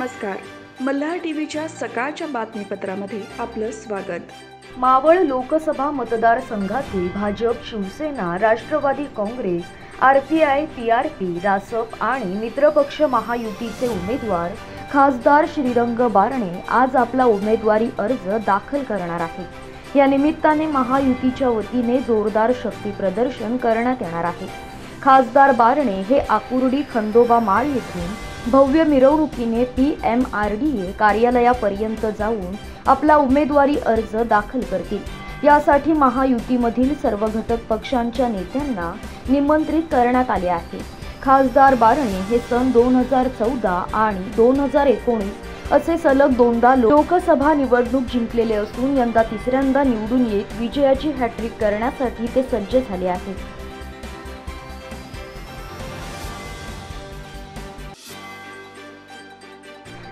नमस्कार. मल्हार टीव्हीच्या सकाळच्या बातमीपत्रामध्ये आपलं स्वागत. मावळ लोकसभा मतदारसंघातील भाजप, शिवसेना, राष्ट्रवादी काँग्रेस, आरपीआय, पीआरपी, रासप आणि मित्रपक्ष महायुतीचे उमेदवार खासदार श्रीरंग बारणे आज आपला उमेदवारी अर्ज दाखल करणार आहेत. या निमित्ताने महायुतीच्या वतीने जोरदार शक्ती प्रदर्शन करण्यात येणार आहे. खासदार बारणे हे आकुर्डी खंडोबा माळ येथून भव्य मिरवणुकीने PMRDA कार्यालयापर्यंत जाऊन आपला उमेदवारी अर्ज दाखल करतील. यासाठी महायुतीमधील सर्व घटक पक्षांच्या नेत्यांना निमंत्रित करण्यात आले आहे. खासदार बारणे हे सन 2014 आणि 2019 असे सलग दोनदा लोकसभा निवडणूक जिंकलेले असून यंदा तिसऱ्यांदा निवडून येत विजयाची हॅट्रिक करण्यासाठी ते सज्ज झाले आहेत.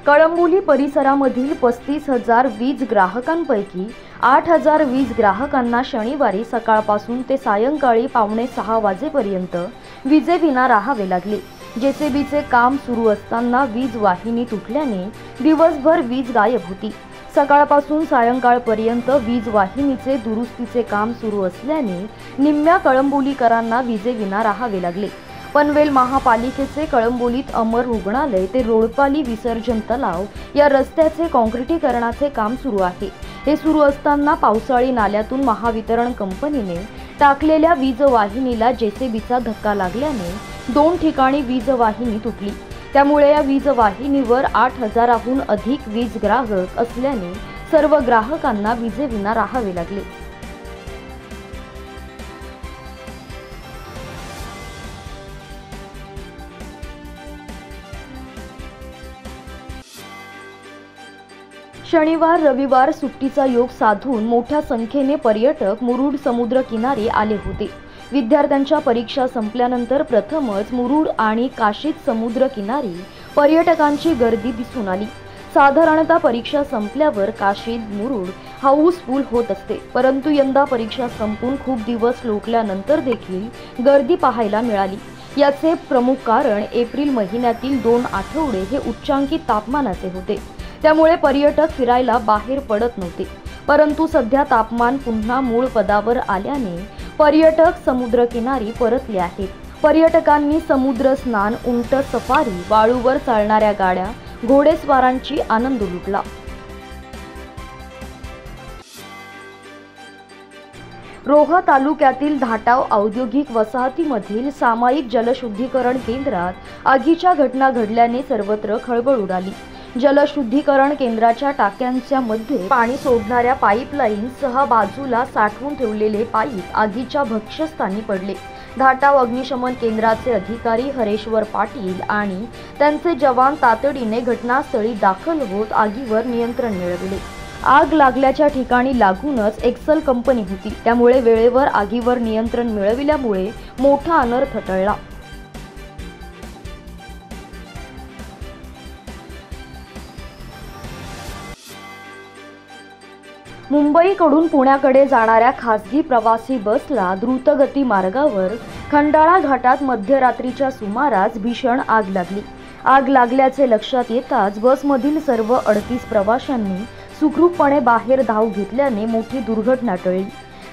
कळंबोली परिसरामधील 35,000 वीज ग्राहकांपैकी 8,000 वीज ग्राहकांना शनिवारी सकाळपासून ते सायंकाळी 5:45 वाजेपर्यंत विजेविना राहावे लागले. जेसीबीचे काम सुरू असताना वीज वाहिनी तुटल्याने दिवसभर वीज गायब होती. सकाळपासून सायंकाळपर्यंत वीज वाहिनीचे दुरुस्तीचे काम सुरू असल्याने निम्म्या कळंबोलीकरांना विजेविना राहावे लागले. पनवेल महापालिकेचे कळंबोलीत अमर रुग्णालय ते रोडपाली विसर्जन तलाव या रस्त्याचे काँक्रिटीकरणाचे काम सुरू आहे. हे सुरू असताना पावसाळी नाल्यातून महावितरण कंपनीने टाकलेल्या वीज वाहिनीला जेसीबीचा धक्का लागल्याने 2 ठिकाणी वीज वाहिनी तुटली. त्यामुळे या वीज वाहिनीवर 8,000हून अधिक वीज ग्राहक असल्याने सर्व ग्राहकांना विजेविना राहावे लागले. शनिवार रविवार सुट्टीचा योग साधून मोठ्या संख्येने पर्यटक मुरुड समुद्र किनारी आले होते. विद्यार्थ्यांच्या परीक्षा संपल्यानंतर प्रथमच मुरुड आणि काशीद समुद्र किनारी पर्यटकांची गर्दी दिसून आली. साधारणतः परीक्षा संपल्यावर काशीद मुरुड हाऊसफुल होत असते, परंतु यंदा परीक्षा संपून खूप दिवस लोटल्यानंतर देखील गर्दी पाहायला मिळाली. याचे प्रमुख कारण एप्रिल महिन्यातील 2 आठवडे हे उच्चांकी तापमानाचे होते. त्यामुळे पर्यटक फिरायला बाहेर पडत नव्हते. परंतु सध्या तापमान पुन्हा मूळ पदावर आल्याने पर्यटक समुद्रकिनारी परतले आहेत. पर्यटकांनी समुद्र स्नान, उंट सफारी, वाळूवर चालणाऱ्या गाड्या, घोडेस्वारांची आनंद लुटला. रोहा तालुक्यातील धाटाव औद्योगिक वसाहतीमधील सामायिक जलशुद्धीकरण केंद्रात आगीच्या घटना घडल्याने सर्वत्र खळबळ उडाली. जलशुद्धीकरण केंद्राच्या टाक्यांच्या मध्ये पाणी सोडणाऱ्या पाईपलाईनसह बाजूला साठवून ठेवलेले पाईप आगीच्या भक्ष्यस्थानी पडले. धाटाव अग्निशमन केंद्राचे अधिकारी हरेश्वर पाटील आणि त्यांचे जवान तातडीने घटनास्थळी दाखल होत आगीवर नियंत्रण मिळवले. आग लागल्याच्या ठिकाणी लागूनच एक्सल कंपनी होती. त्यामुळे वेळेवर आगीवर नियंत्रण मिळविल्यामुळे मोठा अनर्थ टळला. मुंबईकडून पुण्याकडे जाणाऱ्या खासगी प्रवासी बसला द्रुतगती मार्गावर खंडाळा घाटात मध्यरात्रीच्या सुमारास भीषण आग लागली. आग लागल्याचे लक्षात येताच बसमधील सर्व 38 प्रवाशांनी सुखरूपपणे बाहेर धाव घेतल्याने मोठी दुर्घटना टळली.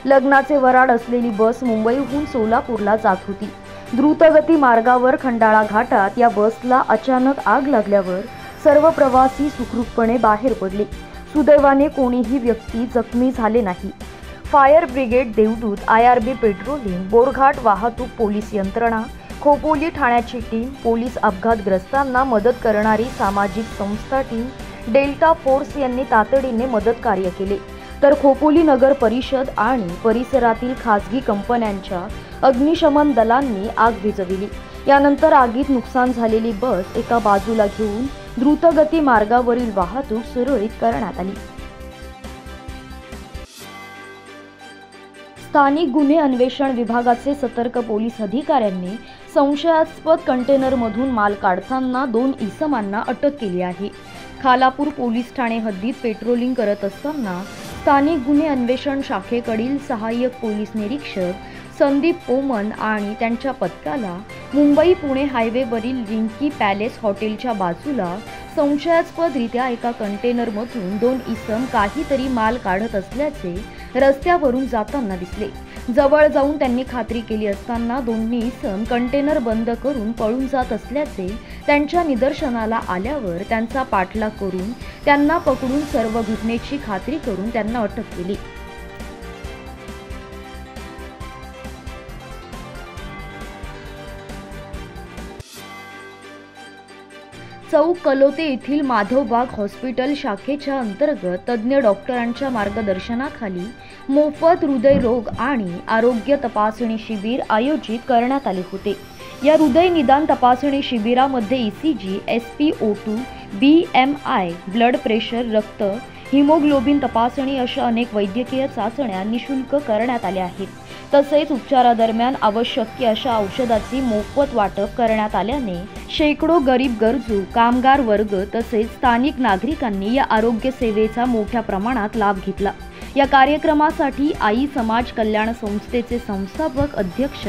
लग्नाचे वराड असलेली बस मुंबईहून सोलापूरला जात होती. द्रुतगती मार्गावर खंडाळा घाटात या बसला अचानक आग लागल्यावर सर्व प्रवासी सुखरूपपणे बाहेर पडले. सुदैवाने कोणीही व्यक्ती जखमी झाले नाही. फायर ब्रिगेड देवदूत, IRB पेट्रोलिंग, बोरघाट वाहतूक पोलीस यंत्रणा, खोपोली ठाण्याची टीम, पोलीस अपघातग्रस्तांना मदत करणारी सामाजिक संस्था टीम, डेल्टा फोर्स यांनी तातडीने मदत कार्य केले. तर खोपोली नगर परिषद आणि परिसरातील खासगी कंपन्यांच्या अग्निशमन दलांनी आग विझवली. यानंतर आगीत नुकसान झालेली बस एका बाजूला घेऊन द्रुतगती मार्गावरील वाहतूक सुरळीत करण्यात आली. स्थानिक गुन्हे अन्वेषण विभागाचे सतर्क पोलीस अधिकाऱ्यांनी संशयास्पद कंटेनरमधून माल काढताना 2 इसमांना अटक केली आहे. खालापूर पोलीस ठाणे हद्दीत पेट्रोलिंग करत असताना स्थानिक गुन्हे अन्वेषण शाखेकडील सहाय्यक पोलीस निरीक्षक संदीप पोमन आणि त्यांच्या पथकाला मुंबई पुणे हायवेवरील रिंकी पॅलेस हॉटेलच्या बाजूला संशयास्पदरित्या एका कंटेनरमधून 2 इसम काहीतरी माल काढत असल्याचे रस्त्यावरून जाताना दिसले। जवळ जाऊन त्यांनी खात्री केली असताना दोन्ही इसम कंटेनर बंद करून पळून जात असल्याचे त्यांच्या निदर्शनाला आल्यावर त्यांचा पाठलाग करून त्यांना पकडून सर्व घटनेची खात्री करून त्यांना अटक केली। चौक कलोते येथील माधवबाग हॉस्पिटल शाखेच्या अंतर्गत तज्ज्ञ डॉक्टरांच्या मार्गदर्शनाखाली मोफत हृदयरोग आणि आरोग्य तपासणी शिबिर आयोजित करण्यात आले होते। या हृदय निदान तपासणी शिबिरामध्ये ECG, SpO2, BMI, blood pressure, रक्त, हिमोग्लोबिन तपासणी अशा अनेक वैद्यकीय चाचण्या निशुल्क करण्यात आल्या आहेत। तसेच उपचारादरम्यान आवश्यक अशा औषधाची मोफत वाटप करण्यात आल्याने शेकडो गरीब गरजू कामगार वर्ग तसेच स्थानिक नागरिकांनी या आरोग्य सेवेचा मोठ्या प्रमाणात लाभ घेतला। या कार्यक्रमासाठी आई समाज कल्याण संस्थेचे संस्थापक अध्यक्ष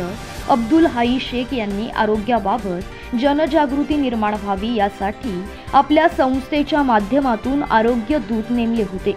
अब्दुल हाई शेख यांनी आरोग्याबाबत जनजागृती निर्माण व्हावी यासाठी आपल्या संस्थेच्या माध्यमातून आरोग्य दूत नेमले होते।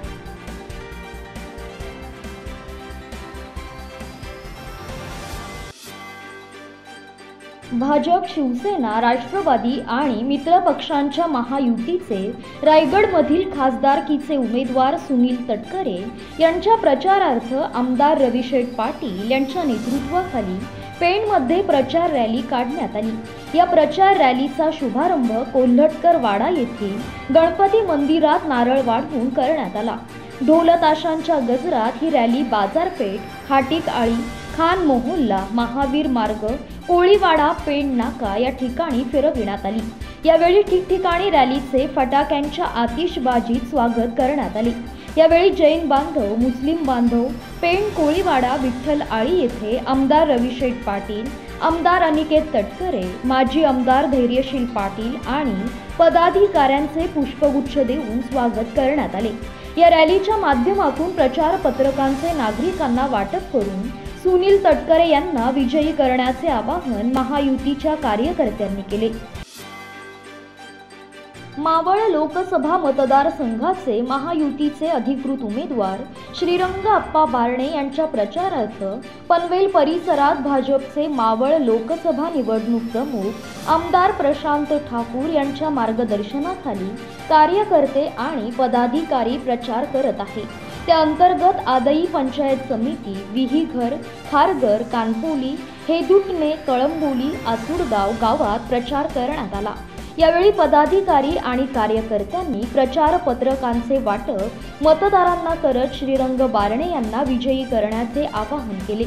भाजप, शिवसेना, राष्ट्रवादी आणि मित्र पक्षांच्या महायुतीचे रायगडमधील खासदारकीचे उमेदवार सुनील तटकरे यांच्या प्रचारार्थ आमदार रविशेठ पाटील यांच्या नेतृत्वाखाली पेणमध्ये प्रचार रॅली काढण्यात आली। या प्रचार रॅलीचा शुभारंभ कोल्हटकर वाडा येथील गणपती मंदिरात नारळ वाढवून करण्यात आला। ढोल ताशांच्या गजरात ही रॅली बाजारपेठ, खाटीक आळी, खान मोहल्ला, महावीर मार्ग, कोळीवाडा, पेण नाका या ठिकाणी फिरविण्यात आली। यावेळी ठिकठिकाणी रॅलीचे फटाक्यांच्या आतिषबाजीत स्वागत करण्यात आले। यावेळी जैन बांधव, मुस्लिम बांधव, पेण, कोळीवाडा, विठ्ठल आळी येथे आमदार रविशेठ पाटील, आमदार अनिकेत तटकरे, माजी आमदार धैर्यशील पाटील आणि पदाधिकाऱ्यांचे पुष्पगुच्छ देऊन स्वागत करण्यात आले। या रॅलीच्या माध्यमातून प्रचार पत्रकांचे नागरिकांना वाटप करून सुनील तटकरे यांना विजयी करण्याचे आवाहन महायुतीच्या कार्यकर्त्यांनी केले। मावळ लोकसभा मतदारसंघाचे महायुतीचे अधिकृत उमेदवार श्रीरंग अप्पा बारणे यांच्या प्रचारार्थ पनवेल परिसरात भाजपचे मावळ लोकसभा निवडणूक प्रमुख आमदार प्रशांत ठाकूर यांच्या मार्गदर्शनाखाली कार्यकर्ते आणि पदाधिकारी प्रचार करत आहेत। त्या अंतर्गत आदई पंचायत समिती, विहीघर, खारघर, कानपोली, हेदुटणे, कळंबोली, आसुरगाव गावात प्रचार करण्यात आला। यावेळी पदाधिकारी आणि कार्यकर्त्यांनी प्रचार पत्रकांचे वाटप मतदारांना करत श्रीरंग बारणे यांना विजयी करण्याचे आवाहन केले।